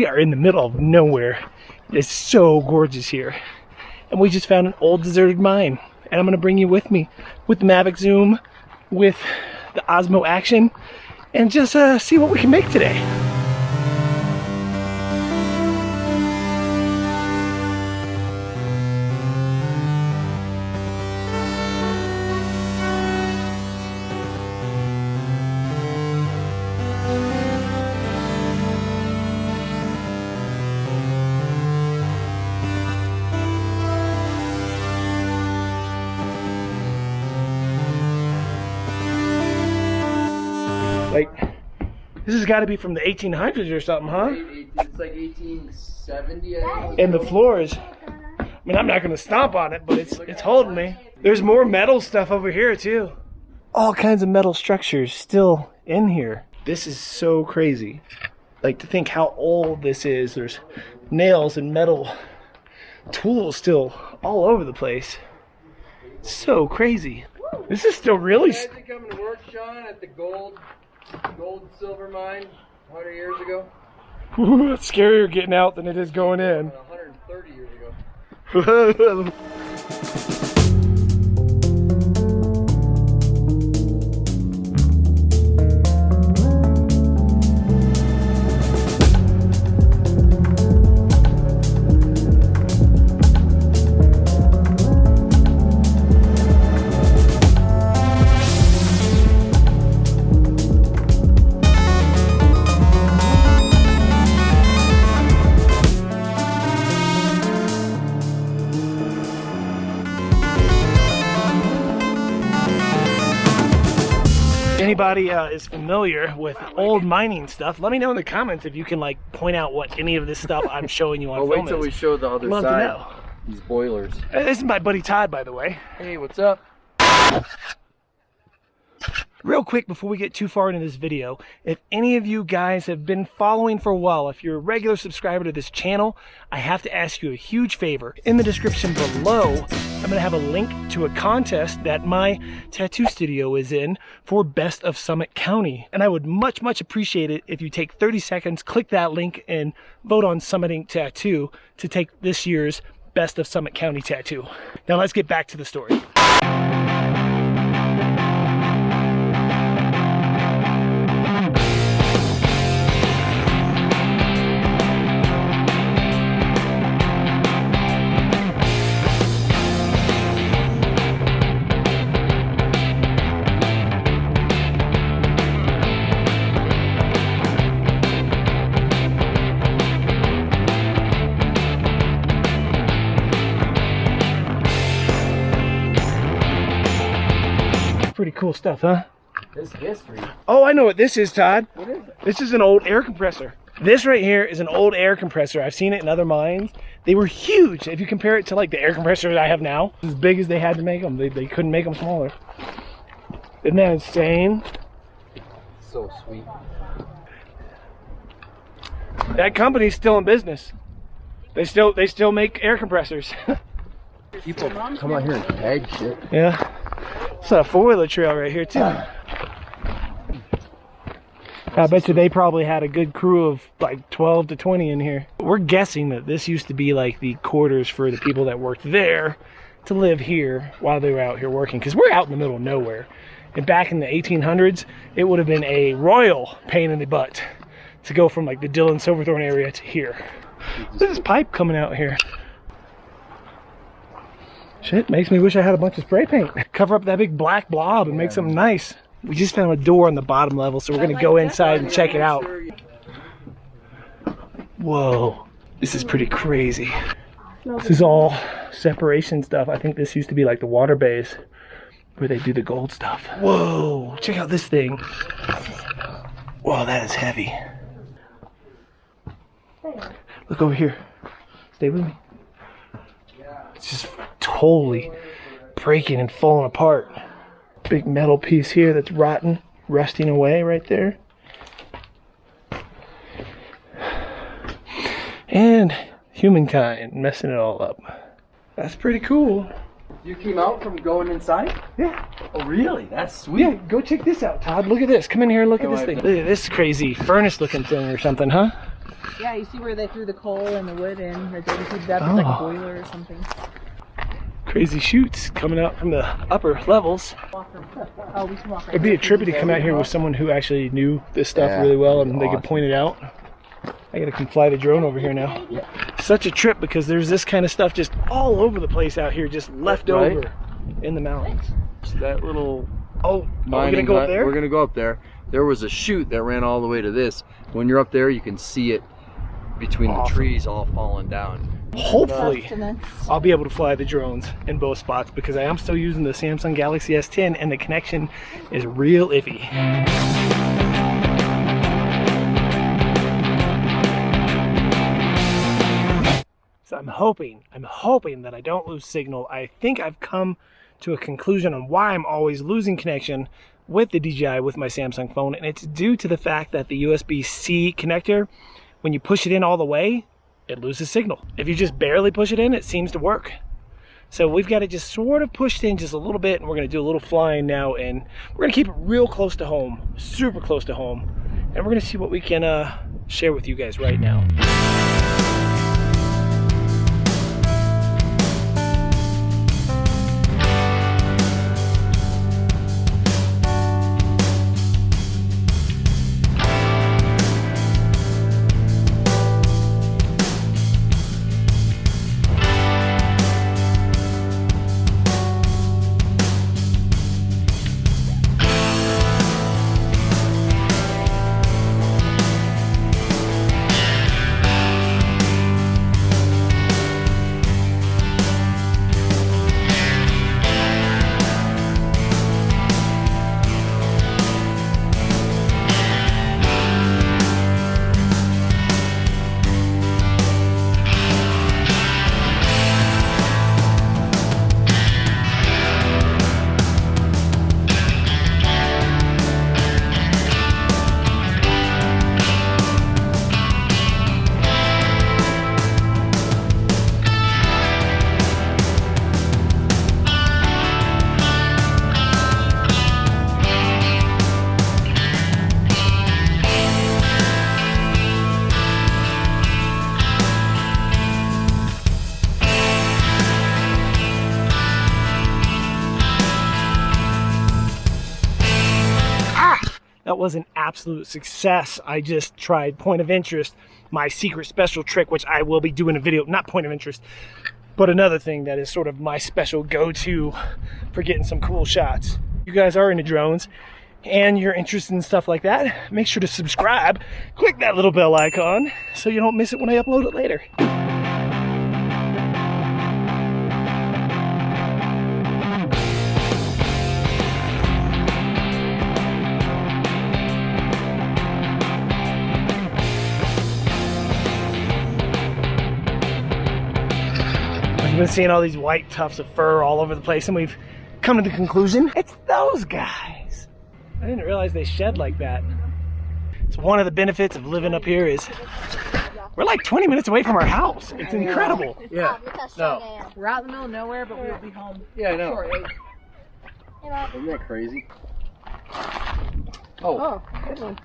We are in the middle of nowhere. It's so gorgeous here. And we just found an old deserted mine. And I'm gonna bring you with me with the Mavic Zoom, with the Osmo Action, and just see what we can make today. Like, this has got to be from the 1800s or something, huh? It's like 1870, I think. And the floors, I mean, I'm not going to stomp on it, but it's holding me. There's more metal stuff over here, too. All kinds of metal structures still in here. This is so crazy. Like, to think how old this is. There's nails and metal tools still all over the place. So crazy. This is still really... You guys coming to work, Sean, at the gold silver mine 100 years ago? It's scarier getting out than it is going in. 130 years ago. Anybody is familiar with old mining stuff, let me know in the comments if you can like point out what any of this stuff I'm showing you on film Wait till is. we show the other Love side. to know. These boilers. This is my buddy Todd, by the way. Hey, what's up? Real quick before we get too far into this video, if any of you guys have been following for a while, if you're a regular subscriber to this channel, I have to ask you a huge favor. In the description below, I'm going to have a link to a contest that my tattoo studio is in for Best of Summit County. And I would much appreciate it if you take 30 seconds, click that link, and vote on Summit Ink Tattoo to take this year's Best of Summit County tattoo. Now let's get back to the story. Pretty cool stuff, huh? This history. Oh, I know what this is, Todd. What is it? This is an old air compressor. This right here is an old air compressor. I've seen it in other mines. They were huge. If you compare it to like the air compressors I have now, as big as they had to make them. They couldn't make them smaller. Isn't that insane? So sweet. That company's still in business. They still make air compressors. People come out here and tag shit. Yeah. It's a four-wheeler trail right here too. I bet you they probably had a good crew of like 12 to 20 in here. We're guessing that this used to be like the quarters for the people that worked there to live here while they were out here working, because we're out in the middle of nowhere. And back in the 1800s, it would have been a royal pain in the butt to go from like the Dillon Silverthorne area to here. Look at this pipe coming out here. Shit, makes me wish I had a bunch of spray paint. Cover up that big black blob and make something nice. We just found a door on the bottom level, so we're gonna go inside and check it out. Whoa, this is pretty crazy. This is all separation stuff. I think this used to be like the water bays where they do the gold stuff. Whoa, check out this thing. Whoa, that is heavy. Look over here. Stay with me. It's just totally breaking and falling apart. Big metal piece here that's rotten, rusting away right there. And humankind messing it all up. That's pretty cool. You came out from going inside? Yeah. Oh, really? That's sweet. Yeah, go check this out, Todd. Look at this. Come in here and look at this thing. Look at this crazy furnace looking thing or something, huh? Yeah, you see where they threw the coal and the wood in, right there. You see that was like a boiler or something. Crazy shoots coming out from the upper levels. Oh, we can walk right It'd be a trippy to come out here with someone who actually knew this stuff really well and they could point it out. I gotta come fly the drone over here now. Such a trip because there's this kind of stuff just all over the place out here, just left over in the mountains. That little we're gonna go up there? We're gonna go up there. There was a chute that ran all the way to this. When you're up there, you can see it between the trees all falling down. Hopefully, I'll be able to fly the drones in both spots because I am still using the Samsung Galaxy S10 and the connection is real iffy. So I'm hoping that I don't lose signal. I think I've come to a conclusion on why I'm always losing connection with the DJI with my Samsung phone, and it's due to the fact that the USB-C connector, when you push it in all the way, it loses signal. If you just barely push it in, it seems to work. So we've got it just sort of pushed in just a little bit, and we're gonna do a little flying now, and we're gonna keep it real close to home, super close to home, and we're gonna see what we can share with you guys right now. That was an absolute success. I just tried point of interest, my secret special trick, which I will be doing a video, not point of interest, but another thing that is sort of my special go-to for getting some cool shots. You guys are into drones and you're interested in stuff like that, make sure to subscribe, click that little bell icon so you don't miss it when I upload it later. We've been seeing all these white tufts of fur all over the place, and we've come to the conclusion it's those guys. I didn't realize they shed like that. It's one of the benefits of living up here is we're like 20 minutes away from our house. It's incredible. Yeah. No. We're out in the middle of nowhere, but we'll be home. Yeah, I know. Shortly. Isn't that crazy? Oh, good one.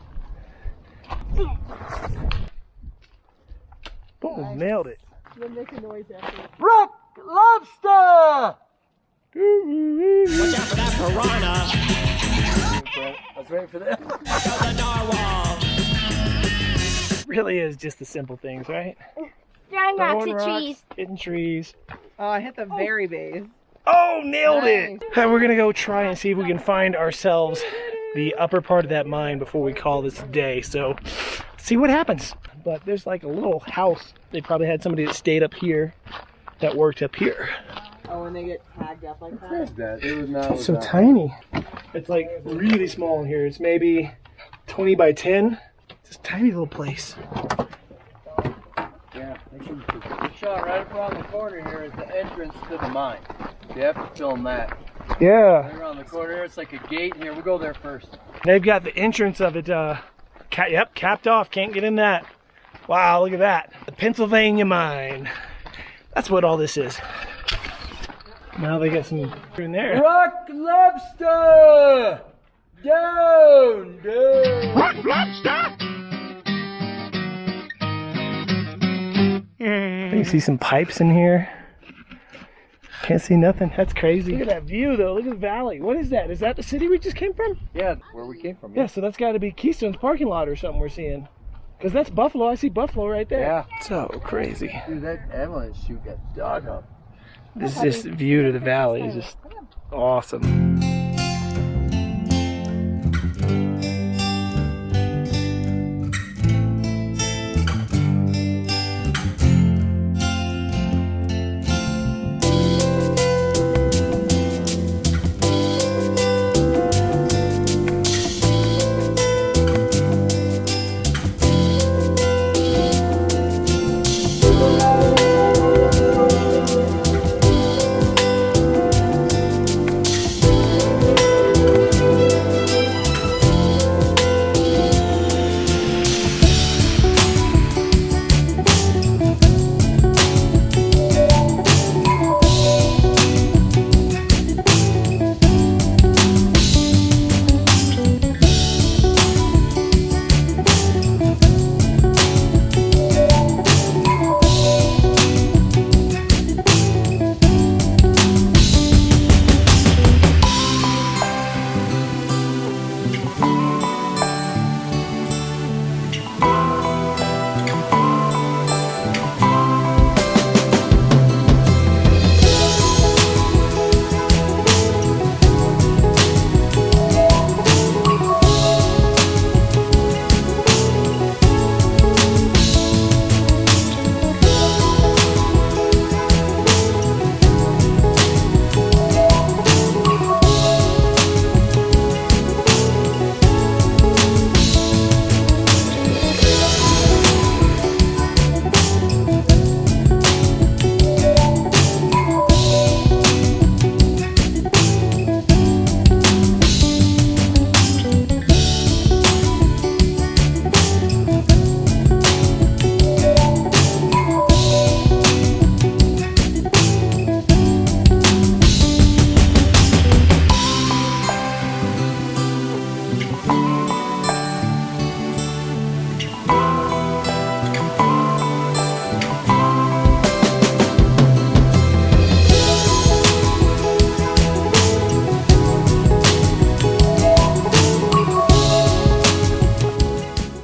Boom, nailed it. You'll make a noise after. Rock lobster! Watch out for that piranha. I was waiting for that. Really is just the simple things, right? Throwing rocks Throwing at trees. hitting trees. Oh, I hit the very base. Oh, nailed it! Nice. And we're gonna go try and see if we can find ourselves the upper part of that mine before we call this a day. So, see what happens. But there's like a little house. They probably had somebody that stayed up here that worked up here. Oh, when they get tagged up like that? It was not. It's so tiny. It's like really small in here. It's maybe 20 by 10. It's a tiny little place. Yeah. The shot right around the corner here is the entrance to the mine. You have to film that. Yeah. Right around the corner here, it's like a gate. Here, we'll go there first. They've got the entrance of it, capped off. Can't get in that. Wow, look at that. The Pennsylvania mine. That's what all this is. Now they got some in there. Rock lobster! Down, down! Rock lobster! You see some pipes in here. Can't see nothing. That's crazy. Look at that view, though. Look at the valley. What is that? Is that the city we just came from? Yeah, where we came from. Yeah, so that's got to be Keystone's parking lot or something we're seeing. Because that's Buffalo. I see Buffalo right there. Yeah. So crazy. Dude, that avalanche chute got dug up. This view to the valley is just awesome.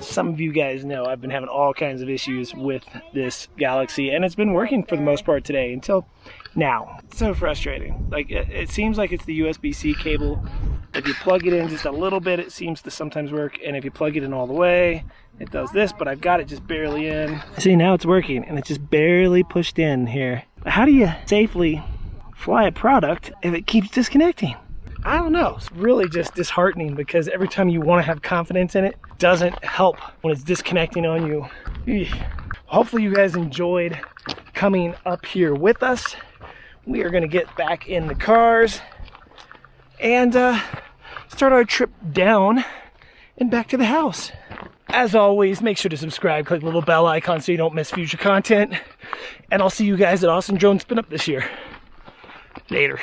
Some of you guys know I've been having all kinds of issues with this Galaxy, and it's been working for the most part today until now. It's so frustrating. Like, it seems like it's the USB-C cable. If you plug it in just a little bit, it seems to sometimes work, and if you plug it in all the way, it does this, but I've got it just barely in. See, now it's working, and it's just barely pushed in here. But how do you safely fly a product if it keeps disconnecting? I don't know. It's really just disheartening because every time you want to have confidence in it, it doesn't help when it's disconnecting on you. Eesh. Hopefully you guys enjoyed coming up here with us. We are going to get back in the cars and start our trip down and back to the house. As always, make sure to subscribe, click the little bell icon so you don't miss future content. And I'll see you guys at Austin Drone Spin Up this year. Later.